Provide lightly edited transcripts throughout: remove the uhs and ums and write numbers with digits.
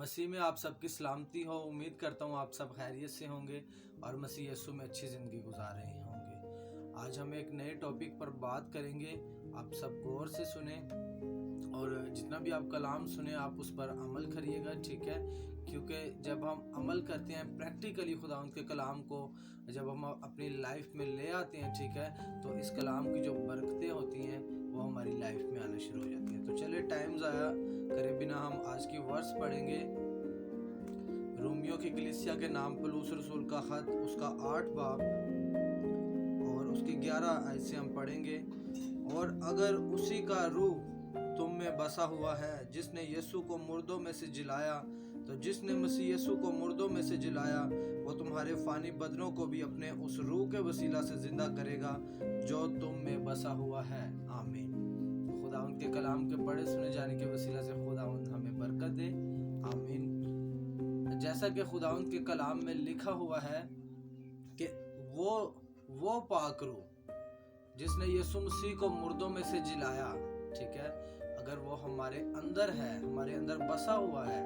مسیح میں آپ سب کی سلامتی ہو۔ امید کرتا ہوں آپ سب خیریت سے ہوں گے اور مسیح یسوع میں اچھی زندگی گزار رہے ہوں گے۔ آج ہم ایک نئے ٹاپک پر بات کریں گے، آپ سب غور سے سنیں اور جتنا بھی آپ کلام سنیں آپ اس پر عمل کریے گا، ٹھیک ہے؟ کیونکہ جب ہم عمل کرتے ہیں پریکٹیکلی خدا ان کے کلام کو جب ہم اپنی لائف میں لے آتے ہیں، ٹھیک ہے، تو اس کلام کی جو برکتیں ہوتی ہیں وہ ہماری لائف میں آنا شروع ہو جاتی ہیں۔ تو چلے ٹائم ضائع کرے بنا ہم آج کی ورس پڑھیں گے۔ رومیو کی کلیسیا کے نام پولس رسول کا خط، اس کا 8 باب اور اس کی 11 آیت سے ہم پڑھیں گے۔ اور اگر اسی کا روح تم میں بسا ہوا ہے جس نے یسوع کو مردوں میں سے جلایا، تو جس نے مسیح یسوع کو مردوں میں سے جلایا وہ تمہارے فانی بدنوں کو بھی اپنے اس روح کے وسیلہ سے زندہ کرے گا جو تم میں بسا ہوا ہے۔ آمین۔ خداوند کے کلام کے پڑھے سنے جانے کے وسیلہ سے خداوند ہمیں برکت دے۔ آمین۔ جیسا کہ خداوند کے کلام میں لکھا ہوا ہے کہ وہ پاک روح جس نے یسوع مسیح کو مردوں میں سے جلایا، ٹھیک ہے، اگر وہ ہمارے اندر ہے، ہمارے اندر بسا ہوا ہے،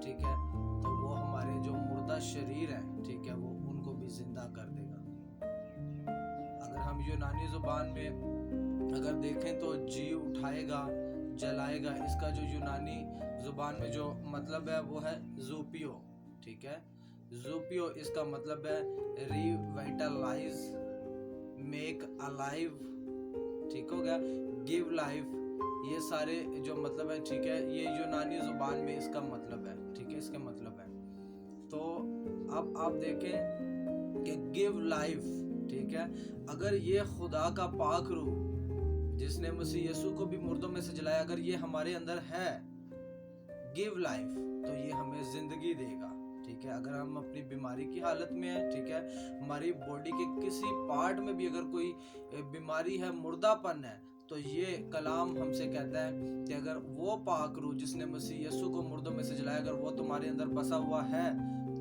ٹھیک ہے، تو وہ ہمارے جو مردہ شریر ہیں، ٹھیک ہے، وہ ان کو بھی زندہ کر دے گا۔ اگر ہم یونانی زبان میں اگر دیکھیں تو جی اٹھائے گا، جلائے گا، اس کا جو یونانی زبان میں جو مطلب ہے وہ ہے زوپیو، ٹھیک ہے۔ زوپیو اس کا مطلب ہے ریوائٹلائز، میک الائیو، ٹھیک ہو گیا، گیو لائف، یہ سارے جو مطلب ہے، ٹھیک ہے، یہ یونانی زبان میں اس کا مطلب ہے، ٹھیک ہے، اس کا مطلب ہے۔ تو اب آپ دیکھیں کہ گیو لائف، ٹھیک ہے، اگر یہ خدا کا پاک روح جس نے مسیح یسوع کو بھی مردوں میں سے جلایا اگر یہ ہمارے اندر ہے، گیو لائف، تو یہ ہمیں زندگی دے گا، ٹھیک ہے۔ اگر ہم اپنی بیماری کی حالت میں ہیں، ٹھیک ہے، ہماری باڈی کے کسی پارٹ میں بھی اگر کوئی بیماری ہے، مردہ پن ہے، تو یہ کلام ہم سے کہتا ہے کہ اگر وہ پاک روح جس نے مسیح یسوع کو مردوں میں سے جلایا اگر وہ تمہارے اندر بسا ہوا ہے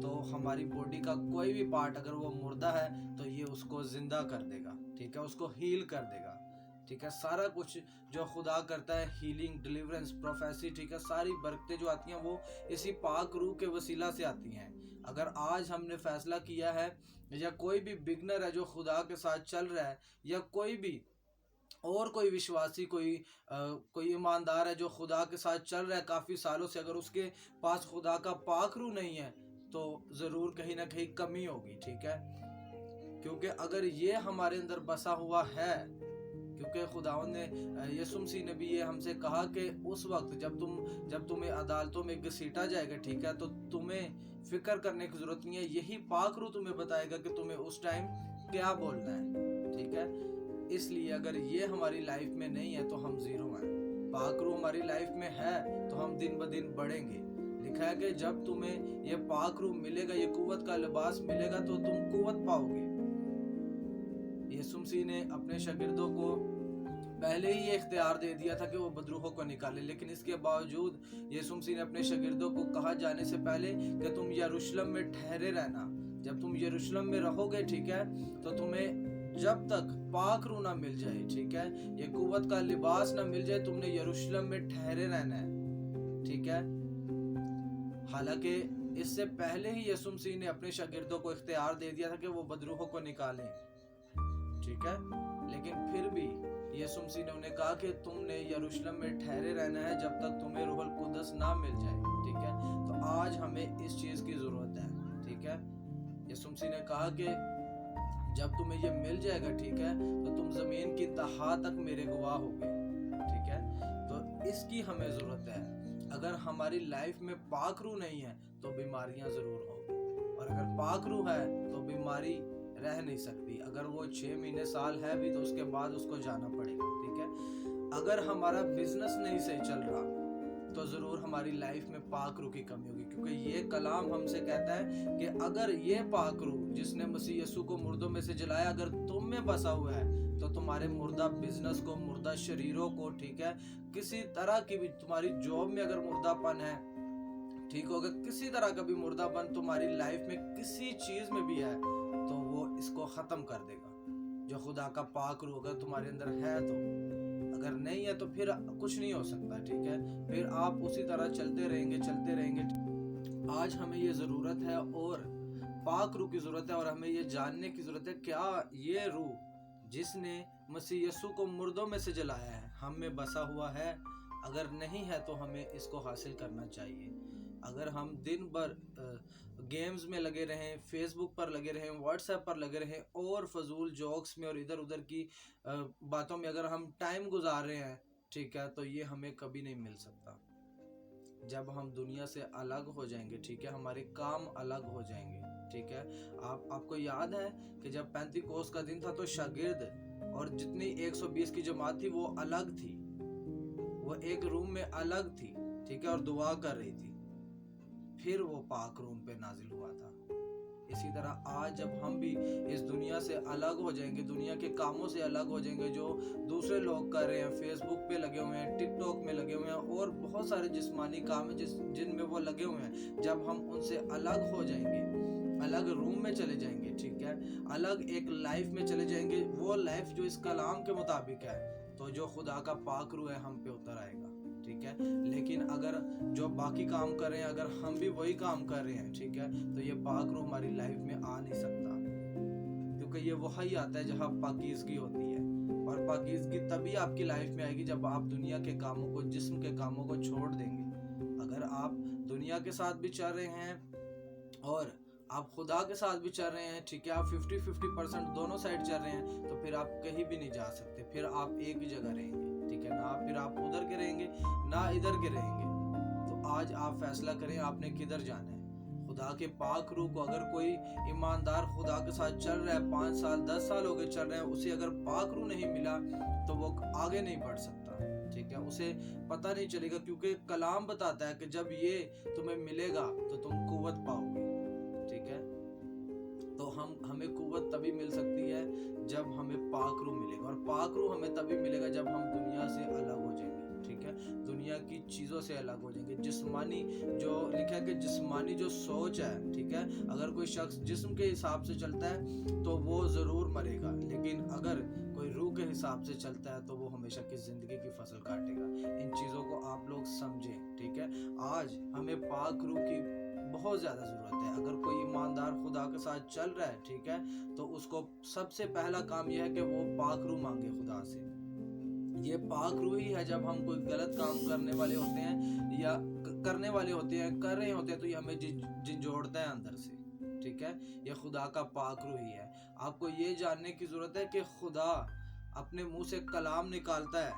تو ہماری باڈی کا کوئی بھی پارٹ اگر وہ مردہ ہے تو یہ اس کو زندہ کر دے گا، ٹھیک ہے، اس کو ہیل کر دے گا، ٹھیک ہے۔ سارا کچھ جو خدا کرتا ہے، ہیلنگ، ڈیلیورنس، پروفیسی، ٹھیک ہے، ساری برکتیں جو آتی ہیں وہ اسی پاک روح کے وسیلہ سے آتی ہیں۔ اگر آج ہم نے فیصلہ کیا ہے یا کوئی بھی بگنر ہے جو خدا کے ساتھ چل رہا ہے یا کوئی بھی اور کوئی وشواسی کوئی ایماندار ہے جو خدا کے ساتھ چل رہا ہے کافی سالوں سے، اگر اس کے پاس خدا کا پاک روح نہیں ہے تو ضرور کہیں نہ کہیں کمی ہوگی، ٹھیک ہے، کیونکہ اگر یہ ہمارے اندر بسا ہوا ہے، کیونکہ خداوند نے یسوع مسیح نے بھی یہ ہم سے کہا کہ اس وقت جب تمہیں عدالتوں میں گھسیٹا جائے گا، ٹھیک ہے، تو تمہیں فکر کرنے کی ضرورت نہیں ہے، یہی پاک روح تمہیں بتائے گا کہ تمہیں اس ٹائم کیا بولنا ہے، ٹھیک ہے۔ اس لیے اگر یہ ہماری لائف میں نہیں ہے تو ہم زیرو ہیں۔ پاک روح ہماری لائف میں ہے تو ہم دن بدن بڑھیں گے۔ لکھا ہے کہ جب تمہیں یہ پاک روح ملے گا، یہ قوت کا لباس ملے گا تو تم قوت پاؤ گے۔ یسوع مسیح نے اپنے شاگردوں کو پہلے ہی یہ اختیار دے دیا تھا کہ وہ بدروحوں کو نکالے، لیکن اس کے باوجود یسوع مسیح نے اپنے شاگردوں کو کہا جانے سے پہلے کہ تم یروشلم میں ٹھہرے رہنا۔ جب تم یروشلم میں رہو گے، ٹھیک ہے، تو تمہیں جب تک پاک روح نہ مل جائے، ٹھیک ہے، یہ قوت کا لباس نہ مل جائے، تم نے یروشلم میں ٹھہرے رہنا ہے، ٹھیک ہے۔ حالانکہ اس سے پہلے ہی یسوع مسیح نے اپنے شاگردوں کو اختیار دے دیا تھا کہ وہ بدروحوں کو نکالیں، ٹھیک ہے، لیکن پھر بھی یسوع مسیح نے انہیں کہا کہ تم نے یروشلم میں ٹھہرے رہنا ہے جب تک تمہیں روح القدس نہ مل جائے، ٹھیک ہے۔ تو آج ہمیں اس چیز کی ضرورت ہے، ٹھیک ہے۔ یسوع مسیح نے کہا کہ جب تمہیں یہ مل جائے گا، ٹھیک ہے، تو تم زمین کی تہا تک میرے گواہ ہوگے، ٹھیک ہے۔ تو اس کی ہمیں ضرورت ہے۔ اگر ہماری لائف میں پاک روح نہیں ہے تو بیماریاں ضرور ہوگی، اور اگر پاک روح ہے تو بیماری رہ نہیں سکتی، اگر وہ 6 مہینے سال ہے بھی تو اس کے بعد اس کو جانا پڑے گا، ٹھیک ہے۔ اگر ہمارا بزنس نہیں صحیح چل رہا تو ضرور ہماری لائف میں پاک روح کی کمی ہوگی، کیونکہ یہ کلام ہم سے کہتا ہے کہ اگر یہ پاک روح جس نے مسیح یسوع کو مردوں میں سے جلایا اگر تم میں بسا ہوا ہے تو تمہارے مردہ بزنس کو، مردہ شریروں کو، ٹھیک ہے، کسی طرح کی بھی تمہاری جاب میں اگر مردہ پن ہے، ٹھیک ہوگا، کسی طرح کا بھی مردہ پن تمہاری لائف میں کسی چیز میں بھی ہے تو وہ اس کو ختم کر دے گا۔ جو خدا کا پاک روح اگر تمہارے اندر ہے تو، اگر نہیں ہے تو پھر کچھ نہیں ہو سکتا، ٹھیک ہے، پھر آپ اسی طرح چلتے رہیں گے۔ आज हमें ये ज़रूरत है और पाक रूह की ज़रूरत है, और हमें ये जानने की ज़रूरत है क्या ये रूह जिसने मसीह यीशु को मुर्दों में से जलाया है हम में बसा हुआ है। अगर नहीं है तो हमें इसको हासिल करना चाहिए। अगर हम दिन भर गेम्स में लगे रहें, फेसबुक पर लगे रहें, व्हाट्सएप पर लगे रहें और फजूल जोक्स में और इधर उधर की बातों में अगर हम टाइम गुजार रहे हैं, ठीक है, तो ये हमें कभी नहीं मिल सकता। जब हम दुनिया से अलग हो जाएंगे, ठीक है, हमारे काम अलग हो जाएंगे, ठीक है। आपको याद है कि जब पेंतिकोस का दिन था तो शागिर्द और जितनी 120 की जमात थी वो अलग थी, वो एक रूम में अलग थी, ठीक है, और दुआ कर रही थी। फिर वो पाक रूम पे नाजिल हुआ था। इसी तरह आज जब हम भी इस दुनिया से अलग हो जाएंगे, दुनिया के कामों से अलग हो जाएंगे जो दूसरे लोग कर रहे हैं, फेसबुक पे लगे हुए हैं, टिकटॉक में लगे हुए हैं और बहुत सारे जिस्मानी काम है जिनमें वो लगे हुए हैं, जब हम उनसे अलग हो जाएंगे, अलग रूम में चले जाएंगे, ठीक है, अलग एक लाइफ में चले जाएंगे, वो लाइफ जो इस कलाम के मुताबिक है, तो जो खुदा का पाक रूह है हम पे उतर आएगा, ठीक है। लेकिन अगर जो बाकी काम कर रहे हैं, अगर हम भी वही काम कर रहे हैं, ठीक है, तो ये पाक रूह हमारी लाइफ में आ नहीं सकता, क्योंकि ये वही आता है जहाँ पाकीज़गी होती है। और पाकीज़गी तभी आपकी लाइफ में आएगी जब आप दुनिया के कामों को, जिस्म के कामों को छोड़ देंगे। अगर आप दुनिया के साथ भी चल रहे हैं और आप खुदा के साथ भी चल रहे हैं, ठीक है, आप 50-50% दोनों साइड चल रहे हैं, तो फिर आप कहीं भी नहीं जा सकते, फिर आप एक ही जगह रहेंगे, ठीक है ना। फिर आप उधर के रहेंगे ना इधर के रहेंगे। तो आज आप फैसला करें आपने किधर जाना है। खुदा के पाक रूह को, अगर कोई ईमानदार खुदा के साथ चल रहा है, 5 साल 10 साल हो गए चल रहे हैं, उसे अगर पाक रूह नहीं मिला तो वो आगे नहीं बढ़ सकता, ठीक है, उसे पता नहीं चलेगा, क्योंकि कलाम बताता है कि जब ये तुम्हें मिलेगा तो तुम कुव्वत पाओगे, ठीक है। तो हमें कुव्वत तभी मिल सकती है जब हमें पाक रूह मिलेगा, और पाक रूह हमें तभी मिलेगा जब हम दुनिया से अलग हो जाएंगे, ठीक है, दुनिया की चीज़ों से अलग हो जाएंगे। जिस्मानी जो लिखा है कि जिस्मानी जो सोच है, ठीक है, अगर कोई शख्स जिस्म के हिसाब से चलता है तो वो ज़रूर मरेगा, लेकिन अगर कोई रूह के हिसाब से चलता है तो वो हमेशा की ज़िंदगी की फसल काटेगा। इन चीज़ों को आप लोग समझें, ठीक है। आज हमें पाक रूह की बहुत ज़्यादा ज़रूरत है। अगर कोई ईमानदार खुदा के साथ चल रहा है, ठीक है, तो उसको सबसे पहला काम यह है कि वो पाक रूह मांगे खुदा से। ये पाक रूह ही है, जब हम कोई गलत काम करने वाले होते हैं या करने वाले होते हैं, कर रहे होते हैं, तो ये हमें झंझोड़ता है अंदर से, ठीक है। ये खुदा का पाक रूह ही है। आपको ये जानने की ज़रूरत है कि खुदा अपने मुंह से कलाम निकालता है,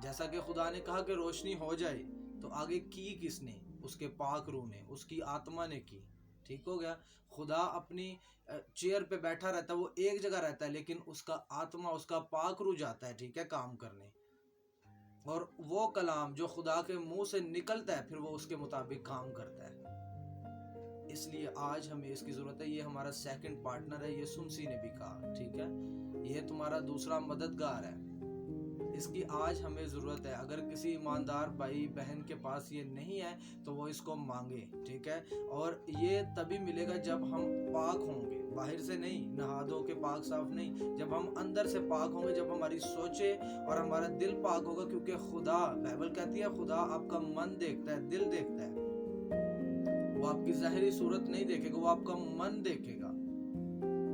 जैसा कि खुदा ने कहा कि रोशनी हो जाए, तो आगे की किसने? उसके पाक रूह ने, उसकी आत्मा ने की, ठीक हो गया। खुदा अपनी चेयर पे बैठा रहता है, वो एक जगह रहता है, लेकिन उसका आत्मा, उसका पाक रूह जाता है, ठीक है, काम करने, और वो कलाम जो खुदा के मुंह से निकलता है फिर वो उसके मुताबिक काम करता है। इसलिए आज हमें इसकी ज़रूरत है। ये हमारा सेकंड पार्टनर है, ये सुमसी ने भी कहा, ठीक है, ये तुम्हारा दूसरा मददगार है, इसकी आज हमें ज़रूरत है। अगर किसी ईमानदार भाई बहन के पास ये नहीं है तो वो इसको मांगे, ठीक है, और ये तभी मिलेगा जब हम पाक होंगे, बाहर से नहीं, नहा धो के पाक साफ नहीं, जब हम अंदर से पाक होंगे, जब हमारी सोचें और हमारा दिल पाक होगा, क्योंकि खुदा, बाइबल कहती है, खुदा आपका मन देखता है, दिल देखता है, वो आपकी ज़ाहिरी सूरत नहीं देखेगा, वो आपका मन देखेगा,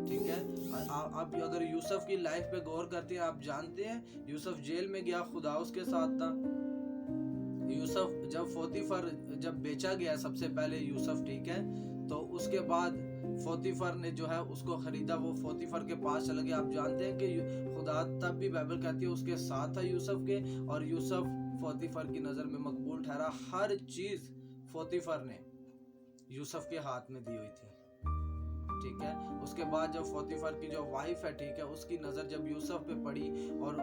ठीक है। आप अगर यूसुफ की लाइफ पे गौर करते हैं, आप जानते हैं यूसुफ जेल में गया, खुदा उसके साथ था। यूसुफ जब पोतीफर जब बेचा गया सबसे पहले यूसुफ, ठीक है, तो उसके बाद पोतीफर ने जो है उसको खरीदा, वो पोतीफर के पास चला गया। आप जानते हैं कि खुदा तब भी, बाइबल कहती है, उसके साथ था यूसुफ के, और यूसुफ पोतीफर की नज़र में मकबूल ठहरा। हर चीज़ पोतीफर ने यूसुफ के हाथ में दी हुई थी, ठीक है। उसके बाद जब पोतीफर की जो वाइफ है, ठीक है, उसकी नज़र जब यूसुफ पे पड़ी, और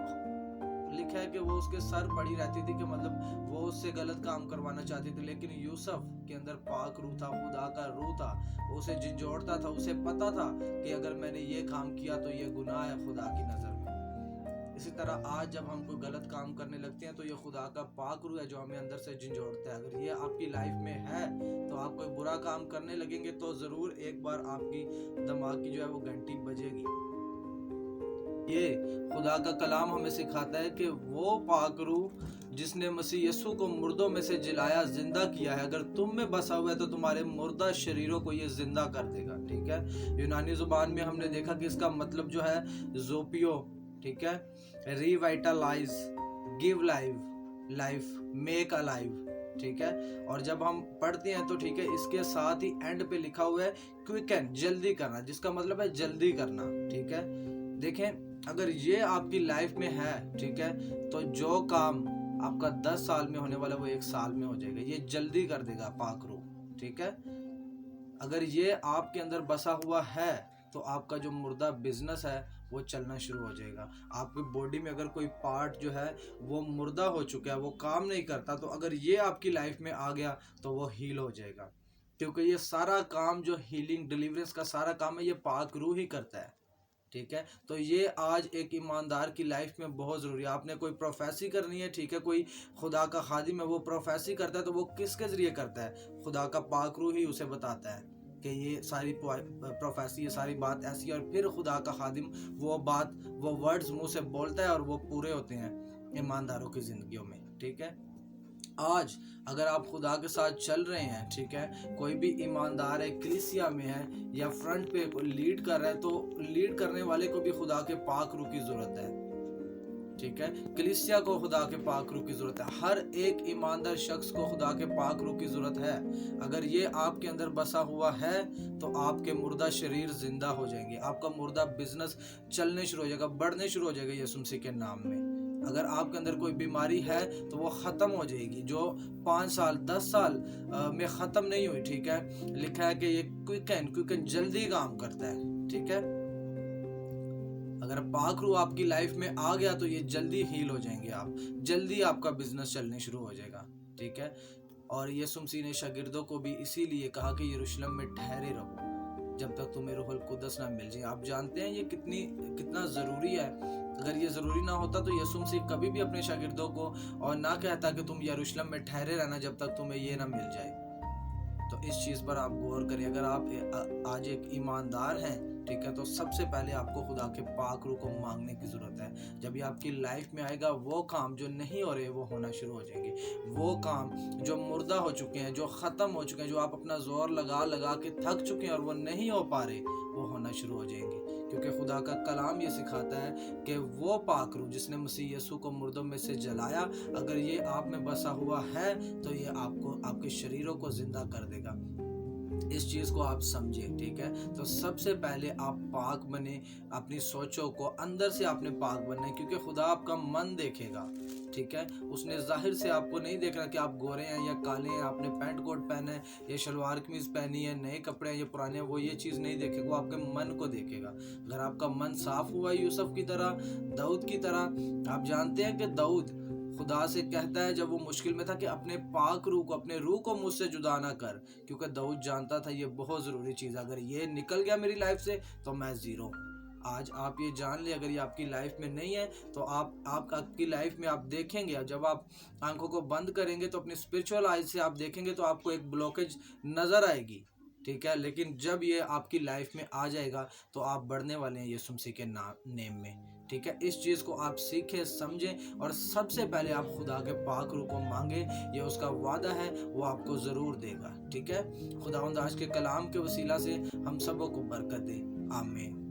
लिखा है कि वो उसके सर पड़ी रहती थी, कि मतलब वो उससे गलत काम करवाना चाहती थी, लेकिन यूसुफ के अंदर पाक रूह था, खुदा का रूह था, उसे झंझोड़ता था, उसे पता था कि अगर मैंने ये काम किया तो ये गुनाह है खुदा की नज़र में। इसी तरह आज जब हम कोई गलत काम करने लगते हैं तो ये खुदा का पाक रूह है जो हमें अंदर से झंझोड़ता है। अगर ये आपकी लाइफ में है तो आप कोई बुरा काम करने लगेंगे तो ज़रूर एक बार आपकी दिमाग की जो है वो घंटी बजेगी। ये खुदा का कलाम हमें सिखाता है कि वो पाक रूह जिसने मसीह यीशु को मुर्दों में से जिलाया, जिंदा किया है, अगर तुम में बसा हुआ है तो तुम्हारे मुर्दा शरीरों को ये जिंदा कर देगा। ठीक है, यूनानी जुबान में हमने देखा कि इसका मतलब जो है जोपियो, ठीक है, revitalise, give life, make alive. ठीक है, और जब हम पढ़ते हैं तो ठीक है, इसके साथ ही एंड पे लिखा हुआ है क्विकन, जल्दी करना, जिसका मतलब है जल्दी करना। ठीक है, देखें, अगर ये आपकी लाइफ में है, ठीक है, तो जो काम आपका 10 साल में होने वाला वो 1 साल में हो जाएगा। ये जल्दी कर देगा पाक रूह। ठीक है, अगर ये आपके अंदर बसा हुआ है तो आपका जो मुर्दा बिजनेस है वो चलना शुरू हो जाएगा। आपकी बॉडी में अगर कोई पार्ट जो है वो मुर्दा हो चुका है, वो काम नहीं करता, तो अगर ये आपकी लाइफ में आ गया तो वो हील हो जाएगा, क्योंकि ये सारा काम जो हीलिंग डिलीवरेंस का सारा काम है ये पाक रूह ही करता है। ठीक है, तो ये आज एक ईमानदार की लाइफ में बहुत ज़रूरी है। आपने कोई प्रोफेसी करनी है, ठीक है, कोई खुदा का खादिम है, वो प्रोफेसी करता है तो वो किसके ज़रिए करता है? खुदा का पाक रूह ही उसे बताता है कि ये सारी प्रोफेसी, ये सारी बात ऐसी है, और फिर खुदा का खादिम वो बात, वो वर्ड्स मुंह से बोलता है और वो पूरे होते हैं ईमानदारों की ज़िंदगियों में। ठीक है, आज अगर आप खुदा के साथ चल रहे हैं, ठीक है, कोई भी ईमानदार है, कलीसिया में है या फ्रंट पे लीड कर रहा है, तो लीड करने वाले को भी खुदा के पाक रूह की ज़रूरत है। ठीक है, कलीसिया को खुदा के पाक रूह की ज़रूरत है, हर एक ईमानदार शख्स को खुदा के पाक रूह की ज़रूरत है। अगर ये आपके अंदर बसा हुआ है तो आपके मुर्दा शरीर जिंदा हो जाएंगे, आपका मुर्दा बिजनेस चलने शुरू हो जाएगा, बढ़ने शुरू हो जाएगा यीशु मसीह के नाम में। अगर आपके अंदर कोई बीमारी है तो वो ख़त्म हो जाएगी, जो 5 साल 10 साल में ख़त्म नहीं हुई। ठीक है, लिखा है कि ये क्विकन जल्दी काम करता है। ठीक है, अगर पाक रूह आपकी लाइफ में आ गया तो ये जल्दी हील हो जाएंगे, आप जल्दी आपका बिजनेस चलने शुरू हो जाएगा। ठीक है, और यीशु मसीह ने शागिर्दों को भी इसीलिए कहा कि यरूशलेम में ठहरे रहो जब तक तुम्हें रूहुल कुद्दस ना मिल जाए। आप जानते हैं ये कितना ज़रूरी है। अगर ये ज़रूरी ना होता तो यीशु मसीह कभी भी अपने शागिर्दों को और ना कहता कि तुम यरूशलेम में ठहरे रहना जब तक तुम्हें ये ना मिल जाए। तो इस चीज़ पर आप गौर करिए। अगर आप आज एक ईमानदार हैं, ठीक है, तो सबसे पहले आपको खुदा के पाक रूह को मांगने की ज़रूरत है। जब ये आपकी लाइफ में आएगा, वो काम जो नहीं हो रहे वो होना शुरू हो जाएंगे। वो काम जो मुर्दा हो चुके हैं, जो ख़त्म हो चुके हैं, जो आप अपना जोर लगा लगा के थक चुके हैं और वो नहीं हो पा रहे, वो होना शुरू हो जाएंगे। क्योंकि खुदा का कलाम ये सिखाता है कि वो पाक रूह जिसने मसीह यीशु को मुर्दों में से जलाया, अगर ये आप में बसा हुआ है तो ये आपको, आपके शरीरों को जिंदा कर देगा। इस चीज़ को आप समझें। ठीक है, तो सबसे पहले आप पाक बने, अपनी सोचों को अंदर से आपने पाक बनना है, क्योंकि खुदा आपका मन देखेगा। ठीक है, उसने जाहिर से आपको नहीं देखना कि आप गोरे हैं या काले हैं, आपने पैंट कोट पहना है या शलवार कमीज पहनी है, नए कपड़े हैं या पुराने हैं, वो ये चीज़ नहीं देखेगा, वो आपके मन को देखेगा। अगर आपका मन साफ हुआ यूसुफ की तरह, दाऊद की तरह, आप जानते हैं कि दाऊद खुदा से कहता है जब वो मुश्किल में था कि अपने पाक रूह को, अपने रूह को मुझसे जुदा ना कर, क्योंकि दाऊद जानता था ये बहुत ज़रूरी चीज़, अगर ये निकल गया मेरी लाइफ से तो मैं ज़ीरो। आज आप ये जान ले, अगर ये आपकी लाइफ में नहीं है तो आपकी लाइफ में आप देखेंगे, जब आप आंखों को बंद करेंगे तो अपनी स्पिरिचुअल आइज से आप देखेंगे तो आपको एक ब्लॉकेज नज़र आएगी। ठीक है, लेकिन जब ये आपकी लाइफ में आ जाएगा तो आप बढ़ने वाले हैं यीशु मसीह के नेम में। ठीक है, इस चीज़ को आप सीखें, समझें, और सबसे पहले आप खुदा के पाक रूह को मांगे। ये उसका वादा है, वो आपको ज़रूर देगा। ठीक है, खुदावंद आज के कलाम के वसीला से हम सबों को बरकत दे। आमीन।